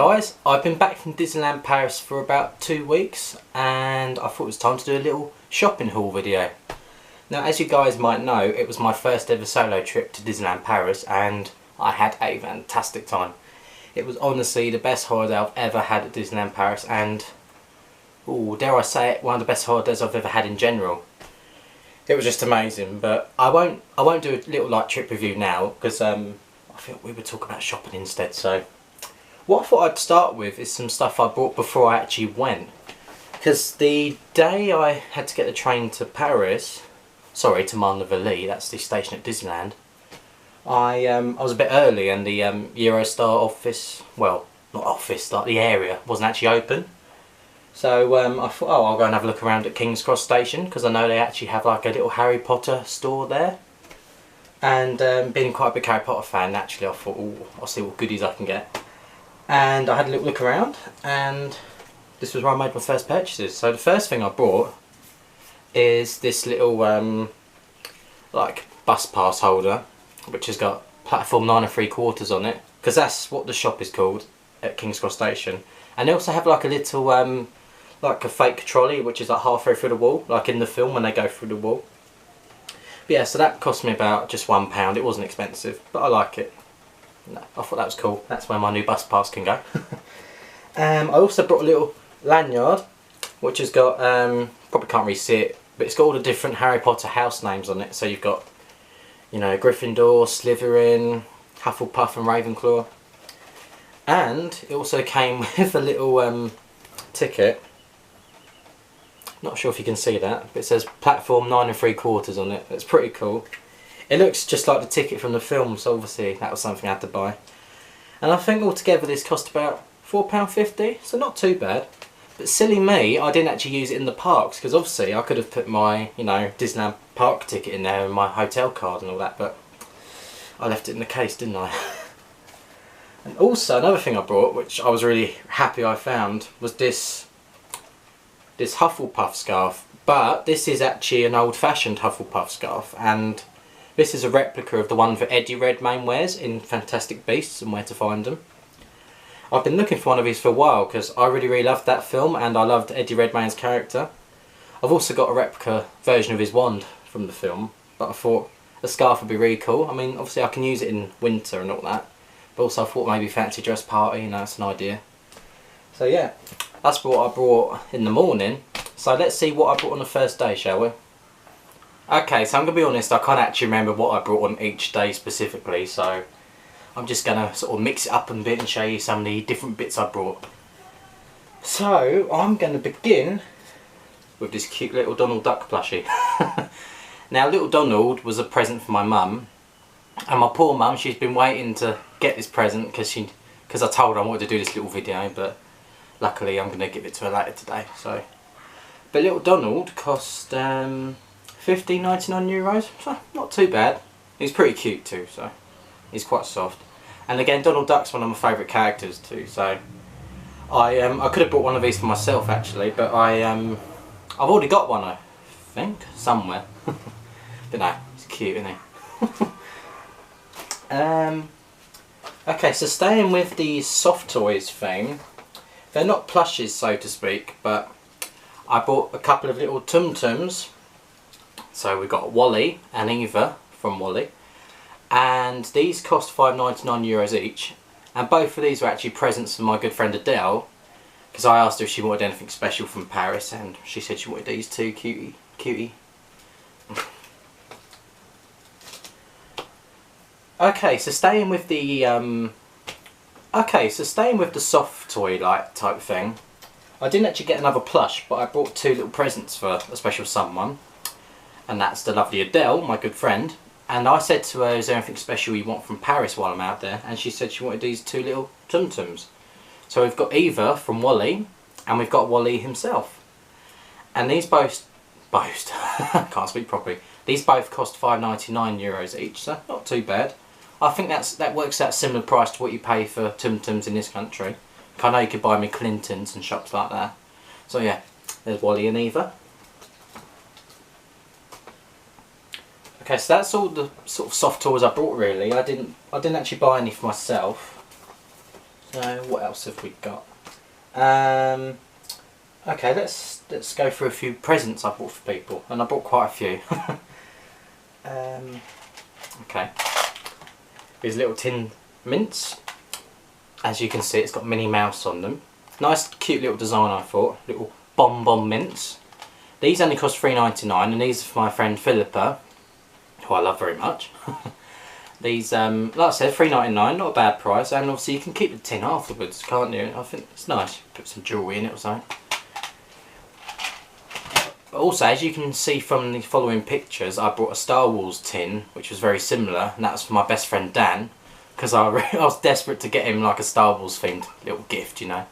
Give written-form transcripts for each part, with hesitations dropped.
guys, I've been back from Disneyland Paris for about 2 weeks and I thought it was time to do a little shopping haul video. Now, as you guys might know, it was my first ever solo trip to Disneyland Paris and I had a fantastic time. It was honestly the best holiday I've ever had at Disneyland Paris and, ooh, dare I say it, one of the best holidays I've ever had in general. It was just amazing, but I won't do a little like trip review now because I think we would talk about shopping instead. So what I thought I'd start with is some stuff I bought before I actually went. Because the day I had to get the train to Paris, sorry, to Marne-la-Vallée, that's the station at Disneyland, I was a bit early and the Eurostar office, well, not office, like the area, wasn't actually open. So I thought, oh, I'll go and have a look around at King's Cross Station because I know they actually have like a little Harry Potter store there. And being quite a big Harry Potter fan, naturally I thought, oh, I'll see what goodies I can get. And I had a little look around and this was where I made my first purchases. So the first thing I bought is this little like bus pass holder which has got platform 9 3/4 on it, because that's what the shop is called at King's Cross Station. And they also have like a little like a fake trolley which is like halfway through the wall, like in the film when they go through the wall. But yeah, so that cost me about just £1. It wasn't expensive, but I like it. No, I thought that was cool. That's where my new bus pass can go. I also brought a little lanyard which has got, probably can't really see it, but it's got all the different Harry Potter house names on it. So you've got, you know, Gryffindor, Slytherin, Hufflepuff and Ravenclaw. And it also came with a little ticket. Not sure if you can see that, but it says platform 9 3/4 on it. It's pretty cool. It looks just like the ticket from the film, so obviously that was something I had to buy. And I think altogether this cost about £4.50, so not too bad. But silly me, I didn't actually use it in the parks, because obviously I could have put my, you know, Disneyland park ticket in there and my hotel card and all that, but I left it in the case, didn't I? And also another thing I brought, which I was really happy I found, was this Hufflepuff scarf. But this is actually an old-fashioned Hufflepuff scarf, and this is a replica of the one that Eddie Redmayne wears in Fantastic Beasts and Where to Find Them. I've been looking for one of these for a while because I really loved that film and I loved Eddie Redmayne's character. I've also got a replica version of his wand from the film, but I thought a scarf would be really cool. I mean, obviously I can use it in winter and all that, but also I thought maybe fancy dress party, you know, that's an idea. So yeah, that's what I brought in the morning. So let's see what I brought on the first day, shall we? Okay, so I'm going to be honest, I can't actually remember what I brought on each day specifically, so I'm just going to sort of mix it up a bit and show you some of the different bits I brought. So I'm going to begin with this cute little Donald Duck plushie. Now, little Donald was a present for my mum, and my poor mum, she's been waiting to get this present because I told her I wanted to do this little video, but luckily I'm going to give it to her later today. So, but little Donald cost €15.99, so not too bad. He's pretty cute too, so he's quite soft. And again, Donald Duck's one of my favourite characters too, so I could have bought one of these for myself actually, but I've already got one, I think, somewhere. But no, he's cute, isn't he? Okay, so staying with the soft toys thing, they're not plushes so to speak, but I bought a couple of little Tum Tums. So we've got Wally and Eva from Wally, and these cost €5.99 each, and both of these were actually presents for my good friend Adele, because I asked her if she wanted anything special from Paris and she said she wanted these too. Cutie. Okay, so staying with the soft toy like type thing, I didn't actually get another plush, but I brought two little presents for a special someone. And that's the lovely Adele, my good friend. And I said to her, is there anything special you want from Paris while I'm out there? And she said she wanted these two little Tum Tums. So we've got Eva from Wally, and we've got Wally himself. And these both can't speak properly. These both cost €5.99 each, so not too bad. I think that works out similar price to what you pay for Tum Tums in this country. I know you could buy them in Clinton's and shops like that. So yeah, there's Wally and Eva. Okay, so that's all the sort of soft toys I brought really. I didn't actually buy any for myself. So what else have we got? Okay, let's go through a few presents I bought for people, and I bought quite a few. Okay, these little tin mints. As you can see, it's got Minnie Mouse on them. Nice, cute little design, I thought. Little bonbon mints. These only cost $3.99, and these are for my friend Philippa, who I love very much. These, like I said, $3.99, not a bad price, and obviously you can keep the tin afterwards, can't you? I think it's nice. Put some jewellery in it or something. But also, as you can see from the following pictures, I brought a Star Wars tin, which was very similar, and that was for my best friend Dan, because I was desperate to get him like a Star Wars themed little gift, you know.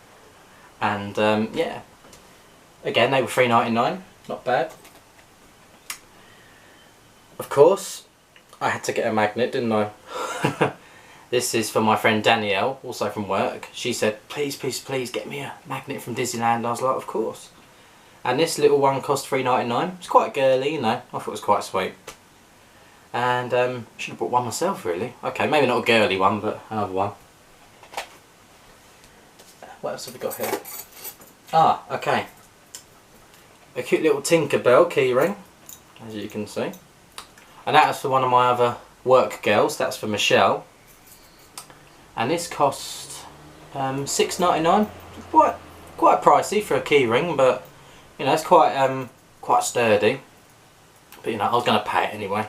And yeah, again, they were $3.99, not bad. Of course, I had to get a magnet, didn't I? This is for my friend Danielle, also from work. She said, please, please, please get me a magnet from Disneyland. I was like, of course. And this little one cost $3.99. It's quite girly, you know. I thought it was quite sweet. And should have bought one myself, really. Okay, maybe not a girly one, but another one. What else have we got here? Ah, okay. A cute little Tinkerbell keyring, as you can see. And that is for one of my other work girls. That's for Michelle. And this cost $6.99. Quite pricey for a keyring, but you know, it's quite sturdy. But you know, I was going to pay it anyway.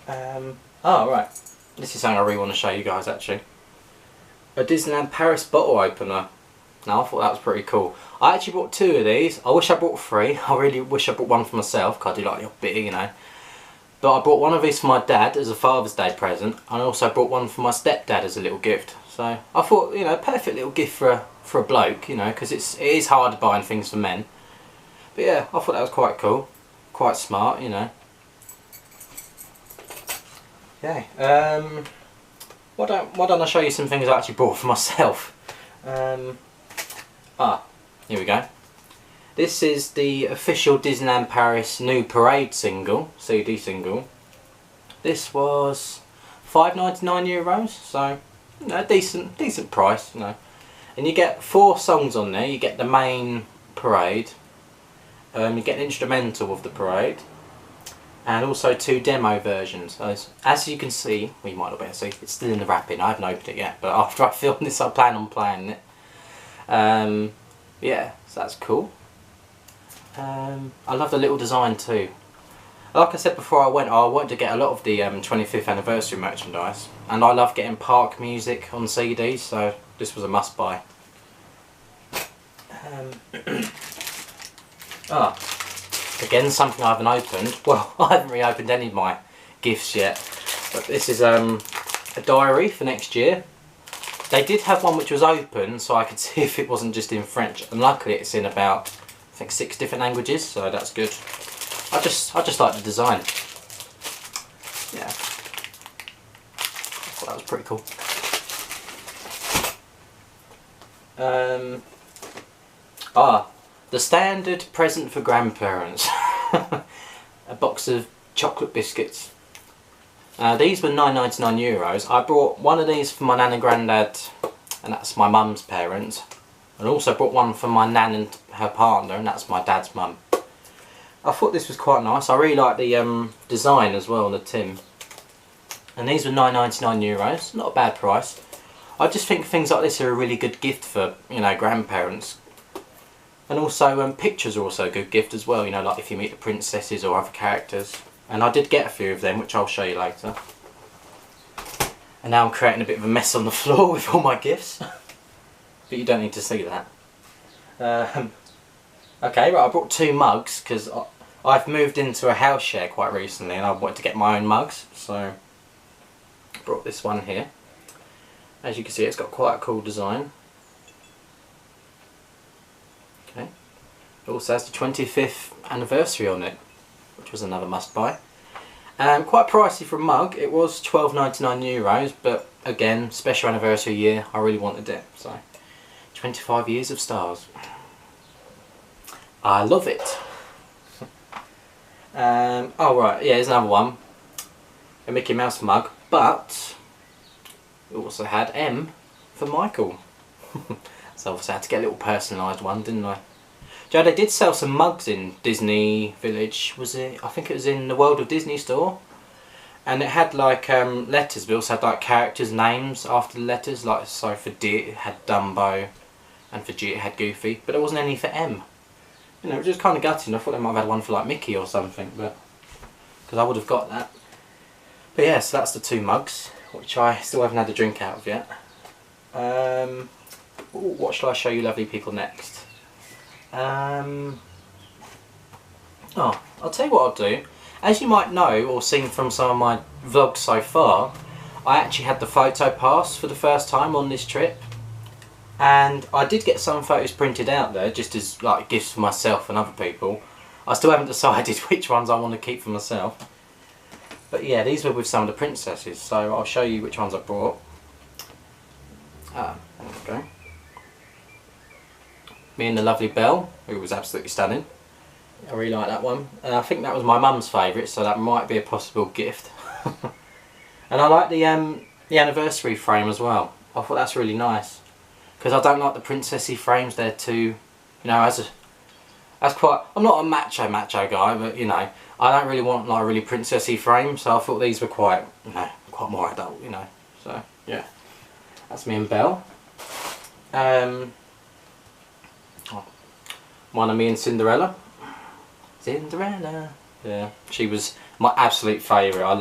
Oh right, this is something I really want to show you guys actually. A Disneyland Paris bottle opener. Now I thought that was pretty cool. I actually bought two of these. I wish I bought three. I really wish I bought one for myself, because I do like the odd bit, you know. But I bought one of these for my dad as a Father's Day present, and I also bought one for my stepdad as a little gift. So I thought, you know, perfect little gift for a bloke, you know, because it is hard buying things for men. But yeah, I thought that was quite cool, quite smart, you know. Okay, why don't I show you some things I actually bought for myself? Here we go. This is the official Disneyland Paris new parade single, CD single. This was €5.99, so you know, decent price, you know. And you get 4 songs on there. You get the main parade, you get an instrumental of the parade, and also 2 demo versions. As you can see, well, you might not be able to see, it's still in the wrapping. I haven't opened it yet, but after I film this, I plan on playing it. Yeah, so that's cool. I love the little design too. Like I said before I wanted to get a lot of the 25th anniversary merchandise, and I love getting park music on CDs, so this was a must buy. Again, something I haven't opened. Well, I haven't really opened any of my gifts yet, but this is a diary for next year. They did have one which was open, so I could see if it wasn't just in French, and luckily it's in about, I think, 6 different languages, so that's good. I just like the design. Yeah, I thought that was pretty cool. The standard present for grandparents. A box of chocolate biscuits. These were €9.99. I brought one of these for my nan and granddad, and that's my mum's parents. And also brought one for my nan and her partner, and that's my dad's mum. I thought this was quite nice. I really like the design as well on the tin. And these were €9.99. Not a bad price. I just think things like this are a really good gift for, you know, grandparents. And also pictures are also a good gift as well, you know, like if you meet the princesses or other characters. And I did get a few of them, which I'll show you later. And now I'm creating a bit of a mess on the floor with all my gifts. But you don't need to see that. Okay, right, I brought 2 mugs because I've moved into a house share quite recently and I wanted to get my own mugs. So I brought this one here. As you can see, it's got quite a cool design. Okay. It also has the 25th anniversary on it, which was another must buy. Quite pricey for a mug. It was €12.99, but again, special anniversary year, I really wanted it. So 25 years of stars. I love it. Oh right, yeah, here's another one. A Mickey Mouse mug, but it also had M for Michael. So obviously I had to get a little personalised one, didn't I? Joe, they did sell some mugs in Disney Village, was it? I think it was in the World of Disney store. And it had like letters, but also had like characters' names after the letters. Like, so for D it had Dumbo, and for G it had Goofy. But there wasn't any for M. You know, it was just kind of gutting. I thought they might have had one for like Mickey or something, but because I would have got that. But yeah, so that's the 2 mugs, which I still haven't had a drink out of yet. What shall I show you lovely people next? Oh, I'll tell you what I'll do. As you might know, or seen from some of my vlogs so far, I actually had the photo pass for the first time on this trip. And I did get some photos printed out there, just as like gifts for myself and other people. I still haven't decided which ones I want to keep for myself. But yeah, these were with some of the princesses, so I'll show you which ones I brought. There we go. Me and the lovely Belle, who was absolutely stunning. I really like that one. I think that was my mum's favourite, so that might be a possible gift. And I like the anniversary frame as well. I thought that's really nice. Because I don't like the princessy frames, they're too, you know, I'm not a macho guy, but you know, I don't really want like a really princessy frame, so I thought these were quite, you know, quite more adult, you know. So yeah, that's me and Belle. One of me and Cinderella. Cinderella. Yeah, she was my absolute favourite. I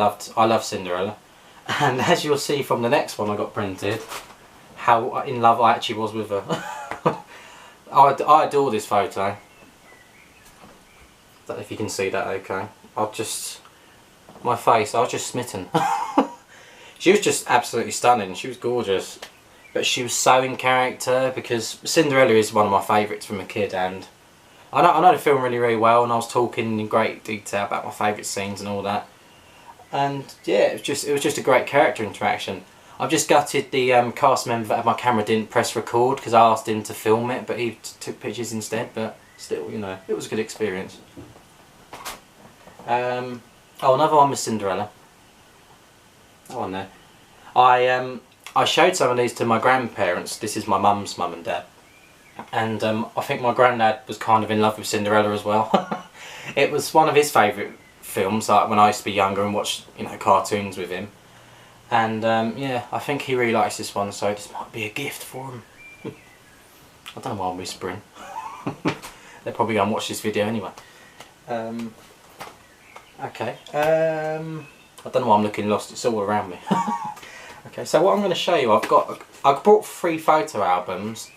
love Cinderella. And as you'll see from the next one I got printed, how in love I actually was with her. I adore this photo. I don't know if you can see that okay. My face, I was just smitten. She was just absolutely stunning. She was gorgeous. But she was so in character, because Cinderella is one of my favourites from a kid, and I know the film really well, and I was talking in great detail about my favourite scenes and all that. And yeah, it was just a great character interaction. I've just gutted the cast member that had my camera didn't press record, because I asked him to film it, but he took pictures instead. But still, you know, it was a good experience. Oh, another one with Cinderella. That one there. I showed some of these to my grandparents. This is my mum's mum and dad. And I think my granddad was kind of in love with Cinderella as well. It was one of his favourite films, like when I used to be younger and watched, you know, cartoons with him. And yeah, I think he really likes this one, so this might be a gift for him. I don't know why I'm whispering. They're probably going to watch this video anyway. Okay. I don't know why I'm looking lost, it's all around me. Okay, so what I'm going to show you, I brought 3 photo albums,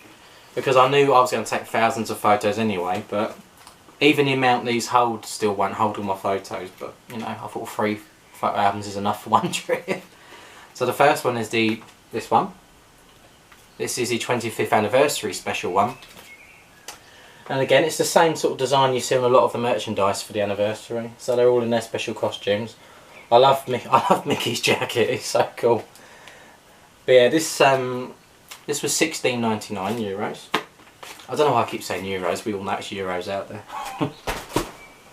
because I knew I was going to take thousands of photos anyway, but even the amount these hold still won't hold all my photos, but you know, I thought 3 photo albums is enough for one trip. So the first one is this one. This is the 25th anniversary special one. And again, it's the same sort of design you see on a lot of the merchandise for the anniversary. So they're all in their special costumes. I love Mickey's jacket, it's so cool. But yeah, this was €16.99. I don't know why I keep saying euros, we all know it's euros out there.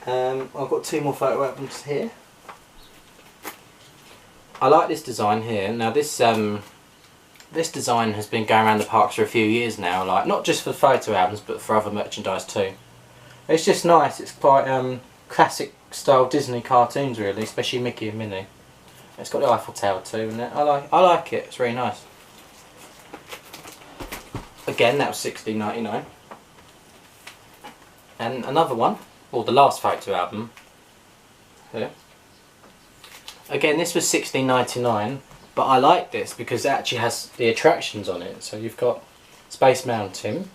I've got 2 more photo albums here. I like this design here. Now this design has been going around the parks for a few years now, like not just for photo albums but for other merchandise too. It's just nice, it's quite classic style Disney cartoons really, especially Mickey and Minnie. It's got the Eiffel Tower too, and I like it, it's really nice. Again, that was $16.99. And another one, or the last photo album here. Again, this was $16.99, but I like this because it actually has the attractions on it. So you've got Space Mountain,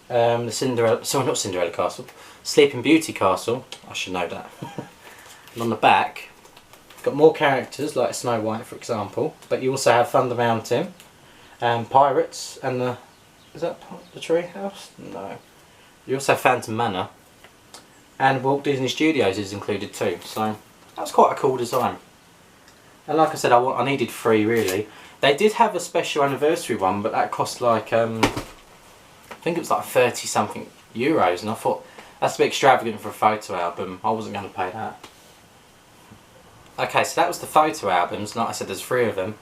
the not Cinderella Castle, Sleeping Beauty Castle, I should know that. And on the back, you've got more characters like Snow White for example, but you also have Thunder Mountain, Pirates, and is that the tree house? No. You also have Phantom Manor, and Walt Disney Studios is included too, so that's quite a cool design. And like I said, I needed 3 really. They did have a special anniversary one, but that cost like, I think it was like 30 something euros, and I thought that's a bit extravagant for a photo album. I wasn't going to pay that. Okay, so that was the photo albums. Like I said, there's 3 of them.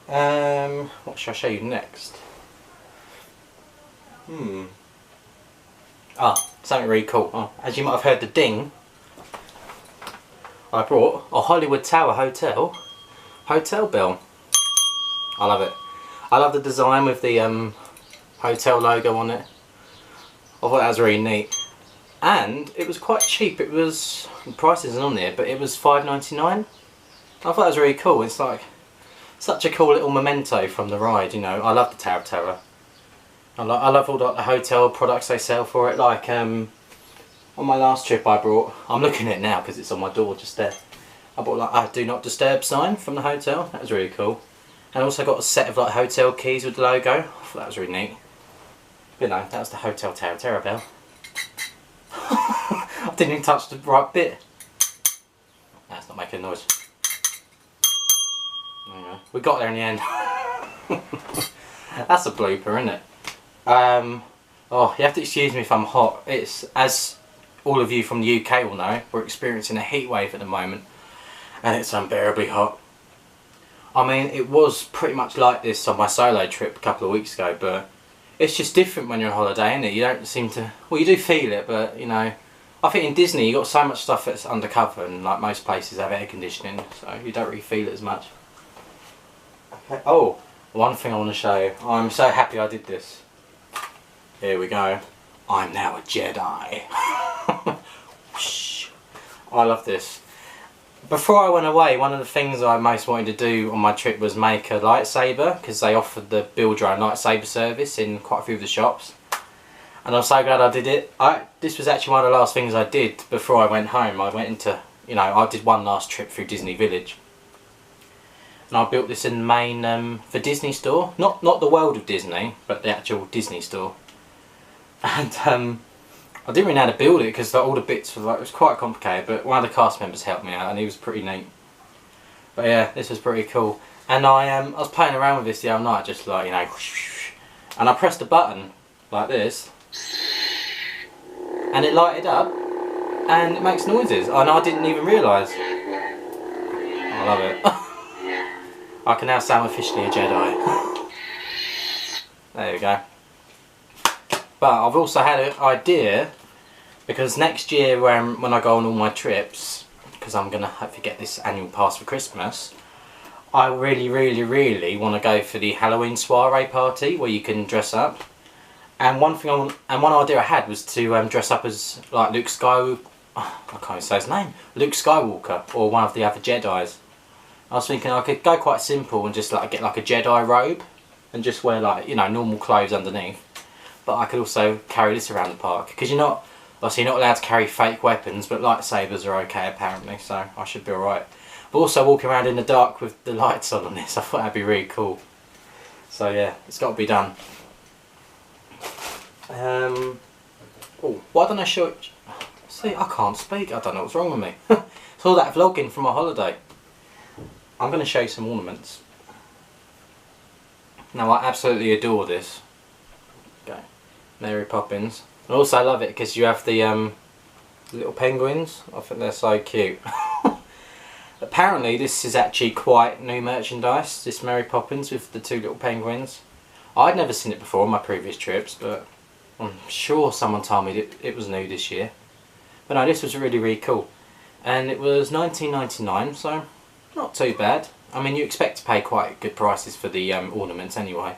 What shall I show you next? Something really cool. As you might have heard the ding, I brought a Hollywood Tower hotel bell. I love it. I love the design with the hotel logo on it. I thought that was really neat. And it was quite cheap. It was, the price isn't on there, but it was $5.99. I thought that was really cool. It's like such a cool little memento from the ride, you know. I love the Tower of Terror. I love all the hotel products they sell for it. Like on my last trip I brought, I'm looking at it now because it's on my door just there. I bought like a do not disturb sign from the hotel. That was really cool. And I also got a set of like hotel keys with the logo. I thought that was really neat. But no, that was the Hotel Tower of Terror bell. I didn't even touch the right bit. That's not making a noise. Anyway, we got there in the end. That's a blooper, isn't it? Oh, you have to excuse me if I'm hot. It's, as all of you from the UK will know, we're experiencing a heat wave at the moment, and it's unbearably hot. I mean, it was pretty much like this on my solo trip a couple of weeks ago, but it's just different when you're on holiday, isn't it? You don't seem to, well, you do feel it, but you know, I think in Disney you got so much stuff that's undercover, and like most places have air conditioning, so you don't really feel it as much. Okay. Oh, one thing I want to show you. I'm so happy I did this. Here we go. I'm now a Jedi. I love this. Before I went away, one of the things I most wanted to do on my trip was make a lightsaber, because they offered the build your own lightsaber service in quite a few of the shops. And I'm so glad I did it. This was actually one of the last things I did before I went home. I went into, you know, I did one last trip through Disney Village. And I built this in the main, the Disney store. Not the world of Disney, but the actual Disney store. And I didn't really know how to build it because all the bits were like, it was quite complicated, but one of the cast members helped me out and he was pretty neat. But yeah, this was pretty cool. And I was playing around with this the other night, just like, you know, and I pressed a button like this, and it lighted up, and it makes noises, and I didn't even realise. I love it. I can now say I'm officially a Jedi. There we go. But I've also had an idea, because next year when I go on all my trips, because I'm going to hopefully get this annual pass for Christmas, I really want to go for the Halloween soiree party where you can dress up. And one idea I had was to dress up as like Luke Skywalker, I can't even say his name, Luke Skywalker, or one of the other Jedis. I was thinking I could go quite simple and just like get like a Jedi robe and just wear like, you know, normal clothes underneath. But I could also carry this around the park, because you're not, obviously you're not allowed to carry fake weapons, but lightsabers are okay apparently, so I should be alright. But also walking around in the dark with the lights on this, I thought that'd be really cool. So yeah, it's got to be done. Oh, why don't I show it? See, I can't speak, I don't know what's wrong with me. It's all that vlogging from my holiday. I'm going to show you some ornaments. Now I absolutely adore this. Okay. Mary Poppins. I also love it because you have the little penguins. I think they're so cute. Apparently this is actually quite new merchandise, this Mary Poppins with the two little penguins. I'd never seen it before on my previous trips, but I'm sure someone told me that it was new this year. But no, this was really cool. And it was $19.99, so not too bad. I mean, you expect to pay quite good prices for the ornaments anyway.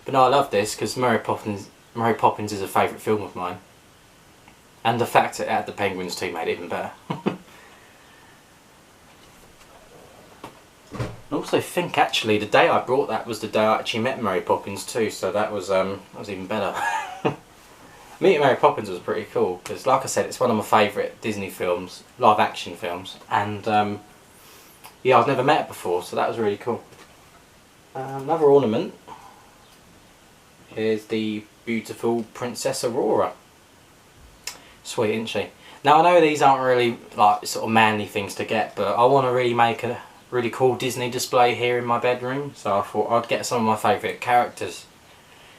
But no, I love this because Mary Poppins is a favourite film of mine. And the fact that it had the penguins too made it even better. I also think actually the day I brought that was the day I actually met Mary Poppins too, so that was even better. Meeting Mary Poppins was pretty cool because, like I said, it's one of my favourite Disney films, live action films, and yeah, I've never met her before, so that was really cool. Another ornament. Here's the beautiful Princess Aurora. Sweet, isn't she? Now I know these aren't really like sort of manly things to get, but I want to really make a really cool Disney display here in my bedroom, so I thought I'd get some of my favourite characters.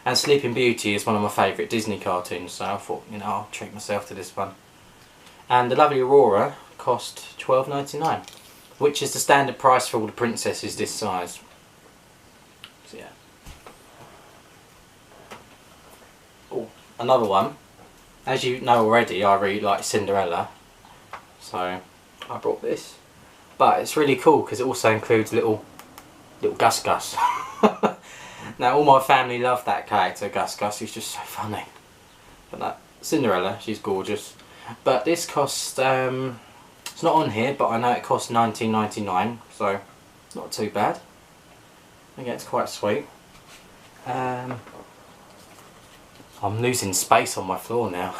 And Sleeping Beauty is one of my favourite Disney cartoons, so I thought, you know, I'll treat myself to this one. And the lovely Aurora cost $12.99, which is the standard price for all the princesses this size. another one. As you know already, I really like Cinderella, so I brought this. But it's really cool because it also includes little Gus Gus. Now all my family love that character, Gus Gus. He's just so funny. But no, Cinderella, she's gorgeous. But this cost, it's not on here, but I know it cost $19.99, so not too bad. Again, it's quite sweet. I'm losing space on my floor now.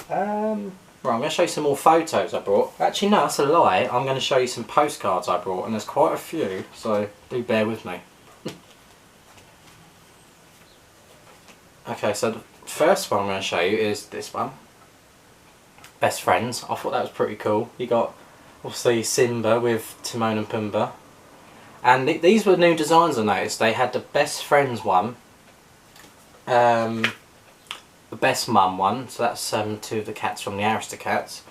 Right, I'm going to show you some more photos I brought. Actually no, that's a lie. I'm going to show you some postcards I brought, and there's quite a few, so do bear with me. Okay, so the first one I'm going to show you is this one. Best Friends. I thought that was pretty cool. You got obviously Simba with Timon and Pumbaa. And these were new designs I noticed. They had the Best Friends one. The Best Mum one, so that's two of the cats from the Aristocats.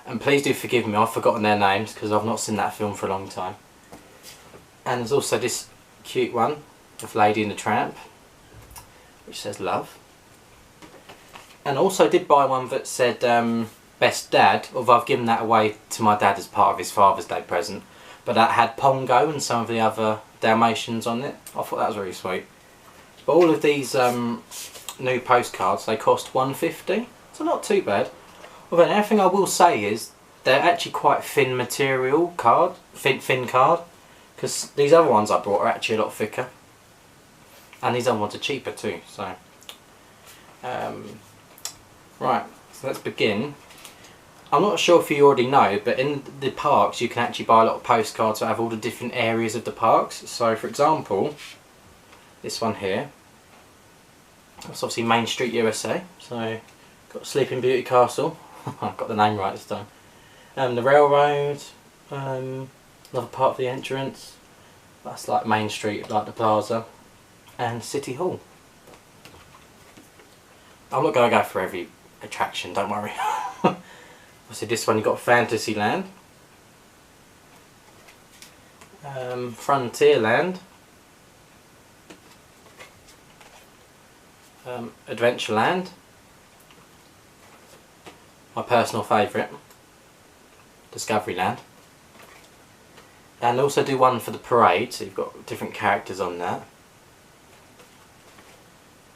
And please do forgive me, I've forgotten their names because I've not seen that film for a long time. And there's also this cute one of Lady and the Tramp, which says love. And also did buy one that said Best Dad, although I've given that away to my dad as part of his Father's Day present. But that had Pongo and some of the other Dalmatians on it. I thought that was really sweet. But all of these new postcards, they cost $1.50, so not too bad. Although the only thing I will say is they're actually quite thin material card, thin card, because these other ones I brought are actually a lot thicker, and these other ones are cheaper too. So right, so let's begin. I'm not sure if you already know, but in the parks you can actually buy a lot of postcards that have all the different areas of the parks. So for example, this one here, that's obviously Main Street USA, so got Sleeping Beauty Castle, I've got the name right this time, the railroad, another part of the entrance, that's like Main Street, like the plaza, and City Hall. I'm not going to go for every attraction, don't worry. Obviously this one you've got Fantasyland, Frontierland, Adventureland, my personal favourite, Discoveryland, and also do one for the parade, so you've got different characters on that,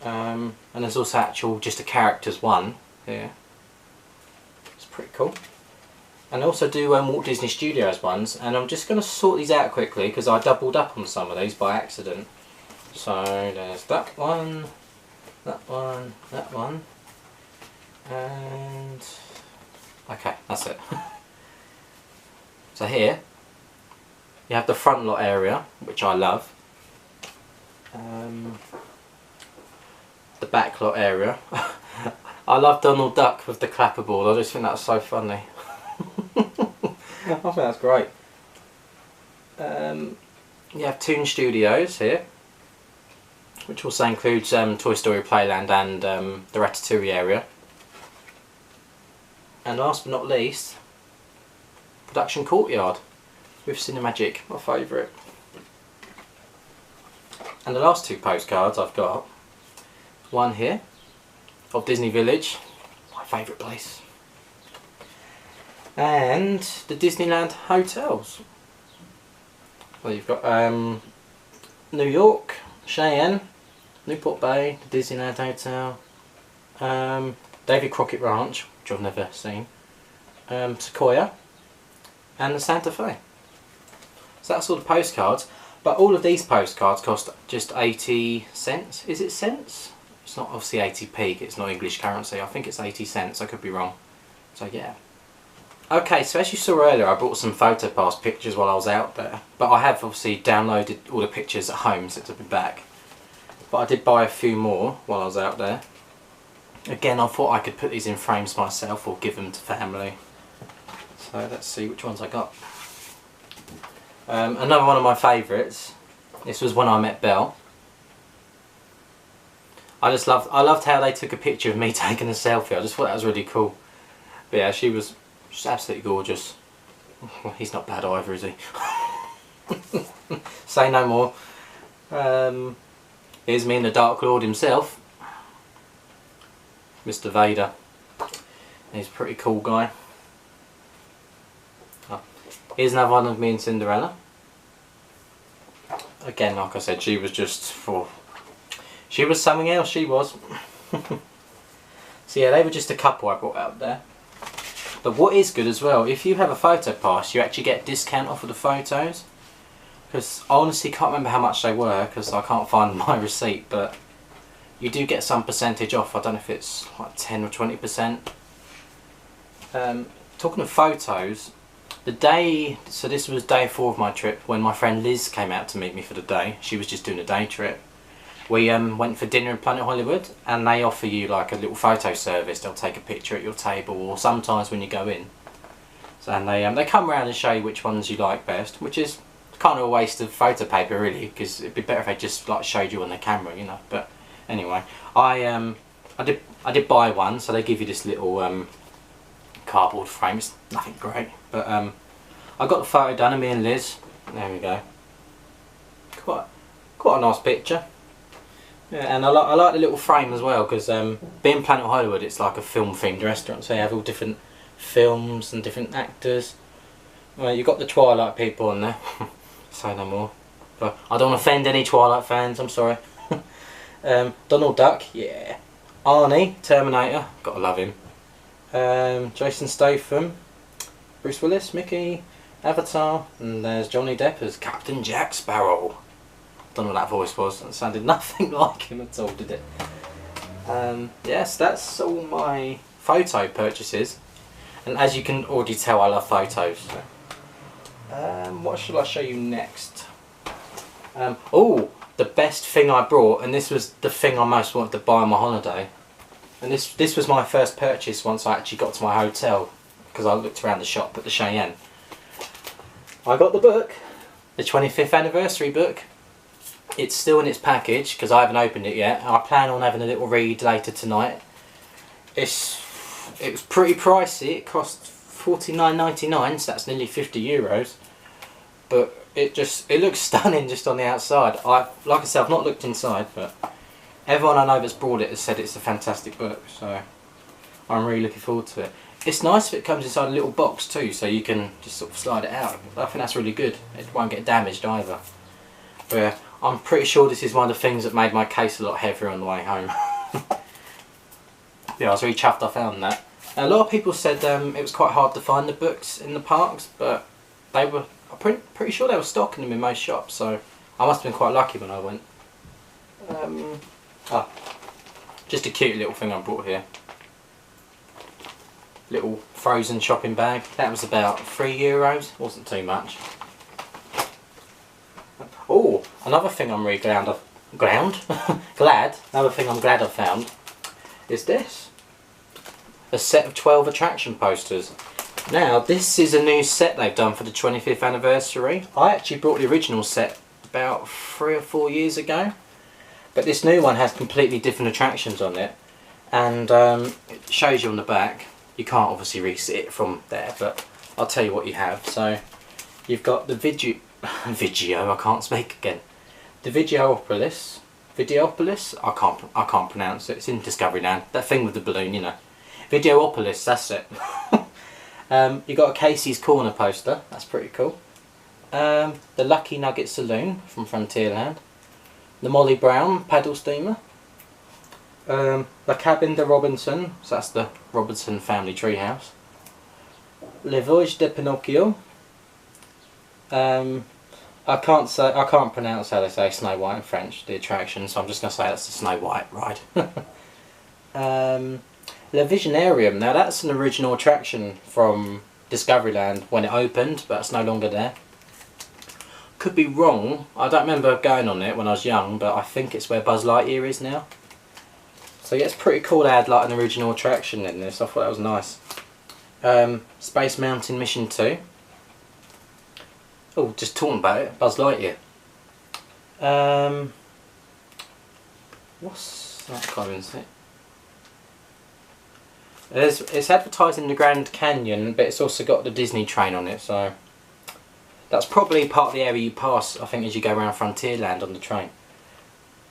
and there's also actual just a characters one here. It's pretty cool. And also do Walt Disney Studios ones, and I'm just going to sort these out quickly because I doubled up on some of these by accident. So there's that one, that one, that one, and okay, that's it. So here you have the front lot area, which I love, the back lot area. I love Donald Duck with the clapperboard, I just think that's so funny. I think that's great. You have Toon Studios here, which also includes Toy Story Playland and the Ratatouille area. And last but not least, Production Courtyard with Cinemagic, my favourite. And the last two postcards I've got, one here of Disney Village, my favourite place, and the Disneyland hotels. Well, you've got New York, Cheyenne, Newport Bay, the Disneyland Hotel, Davy Crockett Ranch, which I've never seen, Sequoia, and the Santa Fe. So that's all the postcards, but all of these postcards cost just 80 cents. Is it cents? It's not obviously 80p, it's not English currency, I think it's 80 cents, I could be wrong. So yeah. Okay, so as you saw earlier, I brought some PhotoPass pictures while I was out there, but I have obviously downloaded all the pictures at home since I've been back. But I did buy a few more while I was out there. Again, I thought I could put these in frames myself or give them to family. So let's see which ones I got. Another one of my favourites. This was when I met Belle. I loved how they took a picture of me taking a selfie. I just thought that was really cool. But yeah, she was just absolutely gorgeous. Well, he's not bad either, is he? Say no more. Here's me and the Dark Lord himself. Mr. Vader. He's a pretty cool guy. Oh. Here's another one of me and Cinderella. Again, like I said, she was just for... She was something else, she was. So yeah, they were just a couple I brought out there. But what is good as well, if you have a photo pass, you actually get a discount off of the photos. Because I honestly can't remember how much they were, because I can't find my receipt, but you do get some percentage off. I don't know if it's like 10 or 20%. Talking of photos, the day, so this was day 4 of my trip, when my friend Liz came out to meet me for the day. She was just doing a day trip. We went for dinner in Planet Hollywood, and they offer you like a little photo service. They'll take a picture at your table, or sometimes when you go in. So, and they come around and show you which ones you like best, which is kind of a waste of photo paper really, because it'd be better if they just like showed you on the camera, you know. But anyway, I did buy one, so they give you this little cardboard frame. It's nothing great, but I got the photo done of me and Liz. There we go. Quite a nice picture. Yeah, and I like the little frame as well, because being Planet Hollywood, it's like a film themed restaurant, so you have all different films and different actors. Well, you've got the Twilight people on there. Say no more. But I don't want to offend any Twilight fans, I'm sorry. Donald Duck, yeah. Arnie, Terminator, gotta love him. Jason Statham, Bruce Willis, Mickey, Avatar, and there's Johnny Depp as Captain Jack Sparrow. Don't know what that voice was, it sounded nothing like him at all, did it? Yes, that's all my photo purchases. And as you can already tell, I love photos. So. What should I show you next? Oh, the best thing I brought, and this was the thing I most wanted to buy on my holiday. And this was my first purchase once I actually got to my hotel, because I looked around the shop at the Cheyenne. I got the book, the 25th anniversary book. It's still in its package because I haven't opened it yet. I plan on having a little read later tonight. It was pretty pricey. It cost $49.99, so that's nearly €50. But it looks stunning just on the outside. Like I said, I've not looked inside, but everyone I know that's bought it has said it's a fantastic book. So I'm really looking forward to it. It's nice if it comes inside a little box too, so you can just sort of slide it out. I think that's really good. It won't get damaged either. But yeah, I'm pretty sure this is one of the things that made my case a lot heavier on the way home. Yeah, I was really chuffed I found that. A lot of people said it was quite hard to find the books in the parks, but I'm pretty sure they were stocking them in most shops, so I must have been quite lucky when I went. Just a cute little thing I brought here. Little Frozen shopping bag. That was about €3. Wasn't too much. Oh, another thing I'm really glad another thing I'm glad I found is this. A set of 12 attraction posters. Now, this is a new set they've done for the 25th anniversary. I actually brought the original set about 3 or 4 years ago. But this new one has completely different attractions on it. And it shows you on the back. You can't obviously really see it from there, but I'll tell you what you have. So, you've got the I can't speak again. The Videopolis, I can't pronounce it. It's in Discoveryland. That thing with the balloon, you know. Videopolis, that's it. You got a Casey's Corner poster. That's pretty cool. The Lucky Nugget Saloon from Frontierland. The Molly Brown paddle steamer. La Cabin de Robinson. So that's the Robinson family treehouse. Le Voyage de Pinocchio. I can't pronounce how they say Snow White in French, the attraction, so I'm just going to say that's the Snow White ride. Le Visionarium, now that's an original attraction from Discoveryland when it opened, but it's no longer there. Could be wrong, I don't remember going on it when I was young, but I think it's where Buzz Lightyear is now. So yeah, it's pretty cool they had like an original attraction in this, I thought that was nice. Space Mountain Mission 2. Oh, just talking about it, Buzz Lightyear. What's that Collins? It's advertised in the Grand Canyon, but it's also got the Disney train on it, so that's probably part of the area you pass, I think, as you go around Frontierland on the train.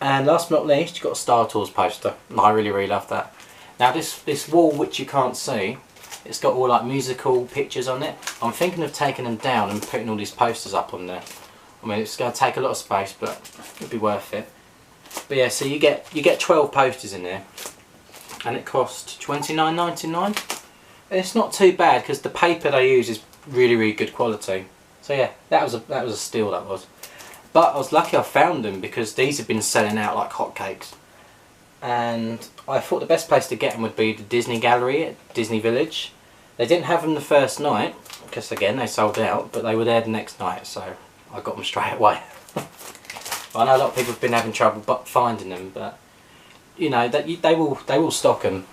And last but not least, you've got a Star Tours poster. I really love that. Now this wall, which you can't see, it's got all like musical pictures on it. I'm thinking of taking them down and putting all these posters up on there. I mean, it's going to take a lot of space, but it'll be worth it. But yeah, so you get 12 posters in there, and it cost $29.99. It's not too bad because the paper they use is really good quality. So yeah, that was a steal, that was. But I was lucky I found them because these have been selling out like hotcakes. And I thought the best place to get them would be the Disney Gallery at Disney Village. They didn't have them the first night because again they sold out, but they were there the next night, so I got them straight away. I know a lot of people have been having trouble finding them, but you know that they will stock them.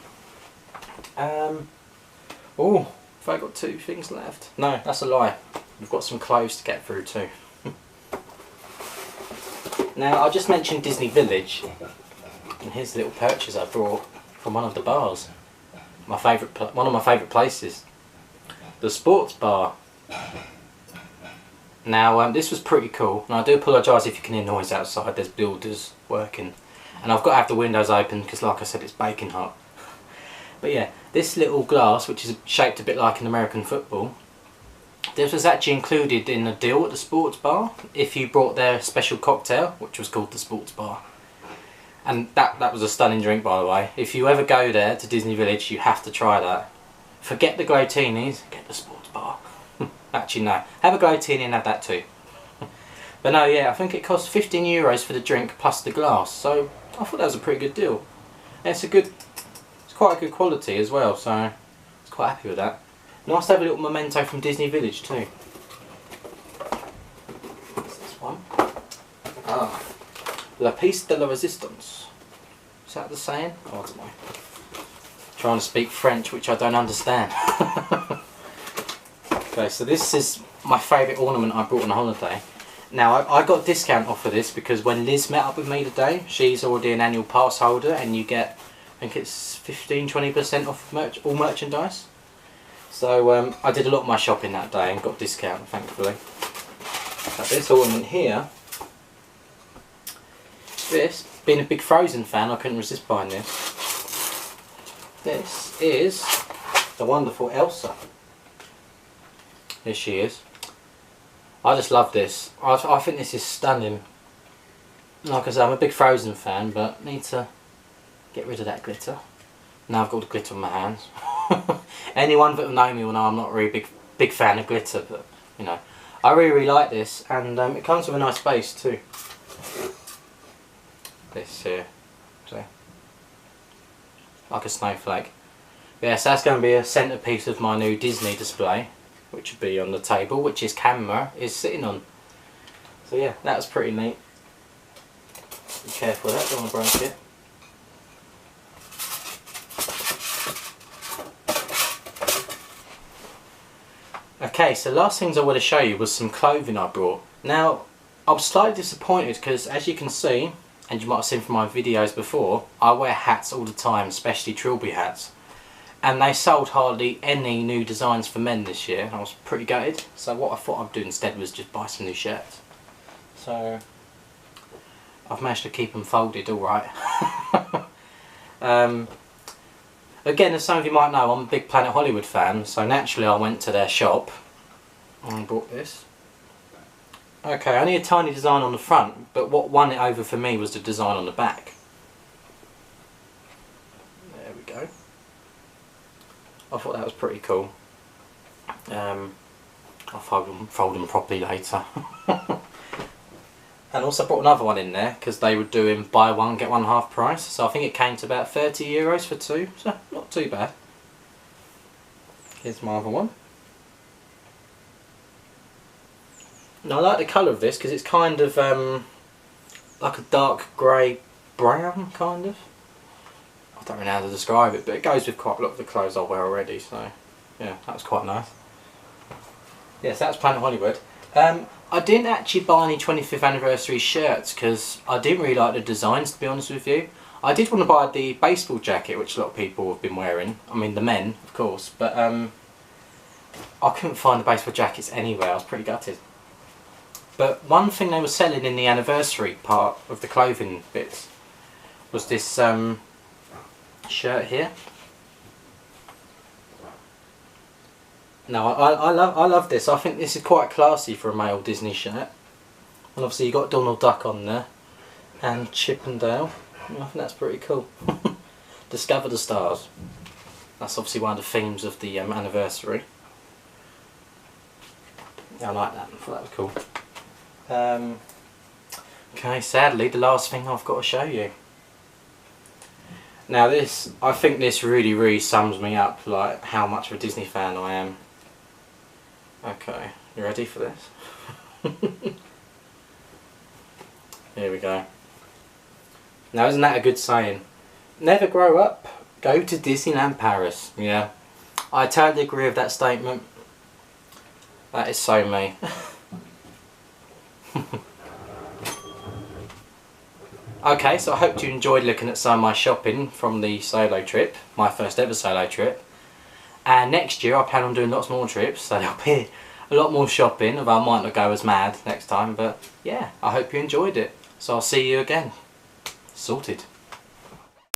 Oh, have I got 2 things left? No, that's a lie. We've got some clothes to get through too. Now I just mentioned Disney Village, and here's the little purchase I brought from one of the bars. One of my favourite places, the sports bar. Now this was pretty cool, and I do apologise if you can hear noise outside. There's builders working, and I've got to have the windows open because, like I said, it's baking hot. But yeah, this little glass, which is shaped a bit like an American football, this was actually included in a deal at the sports bar if you brought their special cocktail, which was called the sports bar. And that was a stunning drink, by the way. If you ever go there to Disney Village, you have to try that. Forget the glotinis, get the sports bar. Actually no, have a glotini and have that too. But no, yeah, I think it cost €15 for the drink plus the glass, so I thought that was a pretty good deal. And it's quite a good quality as well, so I was quite happy with that. Nice to have a little memento from Disney Village too. What's this one? Ah, La Piece de la Resistance. Is that the saying? Oh, I don't know. Trying to speak French, which I don't understand. Okay, so this is my favourite ornament I brought on holiday. Now, I got a discount off of this because when Liz met up with me today, she's already an annual pass holder, and you get, I think it's 15–20% off all merchandise. So I did a lot of my shopping that day and got a discount, thankfully. But this ornament here, this, being a big Frozen fan, I couldn't resist buying this. This is the wonderful Elsa. Here she is. I just love this. I think this is stunning. Like I said, I'm a big Frozen fan, but need to get rid of that glitter. Now I've got the glitter on my hands. Anyone that will know me will know I'm not a really big fan of glitter, but you know, I really like this, and it comes with a nice base too. This here, see, like a snowflake. Yeah, so that's going to be a centrepiece of my new Disney display, which would be on the table, which his camera is sitting on. So yeah, that was pretty neat. Be careful with that, don't want to break it. Okay, so last things I want to show you was some clothing I brought. Now, I was slightly disappointed because, as you can see, and you might have seen from my videos before, I wear hats all the time, especially trilby hats. And they sold hardly any new designs for men this year. I was pretty gutted. So what I thought I'd do instead was just buy some new shirts. So I've managed to keep them folded all right. Again, as some of you might know, I'm a big Planet Hollywood fan, so naturally I went to their shop and bought this. Okay, only a tiny design on the front, but what won it over for me was the design on the back. There we go. I thought that was pretty cool. I'll fold them properly later. And also brought another one in there because they were doing buy one get one half price, so I think it came to about €30 for 2, so not too bad. Here's my other one. Now I like the colour of this because it's kind of like a dark grey brown kind of. I don't really know how to describe it, but it goes with quite a lot of the clothes I wear already, so yeah, that was quite nice. Yes, that's Planet Hollywood. I didn't actually buy any 25th anniversary shirts because I didn't really like the designs, to be honest with you. I did want to buy the baseball jacket, which a lot of people have been wearing. I mean the men, of course, but I couldn't find the baseball jackets anywhere. I was pretty gutted. But one thing they were selling in the anniversary part of the clothing bits was this shirt here. No, I love this. I think this is quite classy for a male Disney shirt. And obviously you got Donald Duck on there and Chip and Dale. I think that's pretty cool. Discover the stars. That's obviously one of the themes of the anniversary. Yeah, I like that. I thought that was cool. Okay, sadly the last thing I've got to show you. Now this, I think this really sums me up, like how much of a Disney fan I am. Okay, you ready for this? Here we go. Now isn't that a good saying? Never grow up, go to Disneyland Paris. Yeah, I totally agree with that statement. That is so me. Okay, so I hope you enjoyed looking at some of my shopping from the solo trip, my first ever solo trip. And next year I plan on doing lots more trips, so there'll be a lot more shopping, although I might not go as mad next time, but yeah, I hope you enjoyed it. So I'll see you again. Sorted.